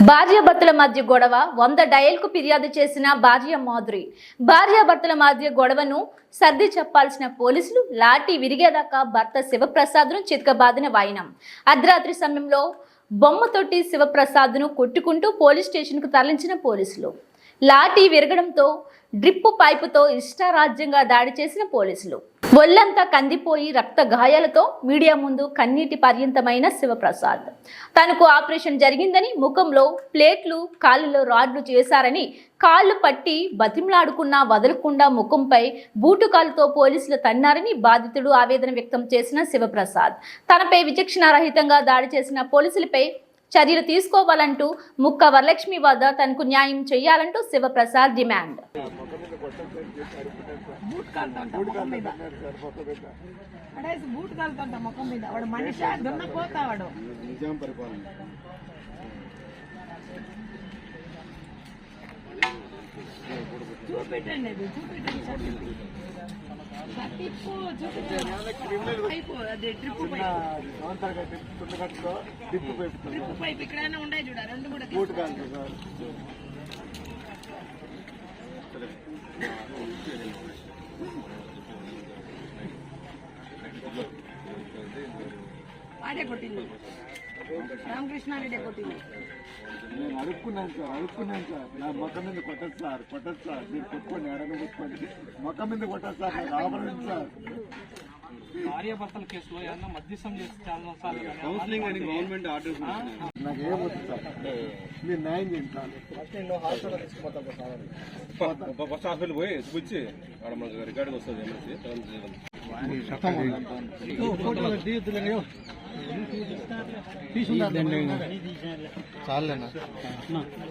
భార్యాభర్తల మధ్య గొడవ 100 డయల్కు ఫిర్యాదు చేసిన భార్య మాధురి. భార్యాభర్తల మధ్య గొడవను సర్ది చెప్పాల్సిన పోలీసులు లాఠీ విరిగేదాకా భర్త శివప్రసాద్ను చితకబాదిన వాయినం. అర్ధరాత్రి సమయంలో బొమ్మతోటి శివప్రసాద్ను కొట్టుకుంటూ పోలీస్ స్టేషన్కు తరలించిన పోలీసులు. లాఠీ విరగడంతో డ్రిప్పు పైపుతో ఇష్టారాజ్యంగా దాడి చేసిన పోలీసులు. ఒళ్లంతా కందిపోయి రక్త గాయాలతో మీడియా ముందు కన్నీటి పర్యంతమైన శివప్రసాద్ తనకు ఆపరేషన్ జరిగిందని, ముఖంలో ప్లేట్లు, కాళ్ళలో రాడ్లు చేశారని, కాళ్ళు పట్టి బతిమలాడుకున్నా వదలకుండా ముఖంపై బూటుకాలతో పోలీసులు తన్నారని బాధితుడు ఆవేదన వ్యక్తం చేసిన శివప్రసాద్ తనపై విచక్షణారహితంగా దాడి చేసిన పోలీసులపై చర్యలు తీసుకోవాలంటూ ముక్క వరలక్ష్మి వద్ద తనకు న్యాయం చేయాలంటూ శివప్రసాద్ డిమాండ్. చూపెట్టండి ఇక్కడైనా ఉండే చూడ రెండు కూడా ఆడే కొట్టింది రామకృష్ణారెడ్డి కొట్టింది. నేను అడుక్కున్నాను సార్ నా మొక్క మీద కొట్టదు సార్ మీరు కొట్టుకోండి, ఎడను కొట్టుకోండి, మొక్క మీద కొట్టదు సార్, నాకు ఆపరేషన్ సార్. భార్యాభర్తల కేసులో ఏమన్నా మధ్యస్థం చేసి కౌన్సిలింగ్ అని గవర్నమెంట్ ఆర్డర్స్ నాకు ఏమవుతుంది సార్, మీరు న్యాయం చేయండి సార్. ఫస్ట్ హాస్పిటల్ పోయి వచ్చి అక్కడ మనకు రికార్డుకి వస్తుంది ఎమర్జెన్సీ చాలేనా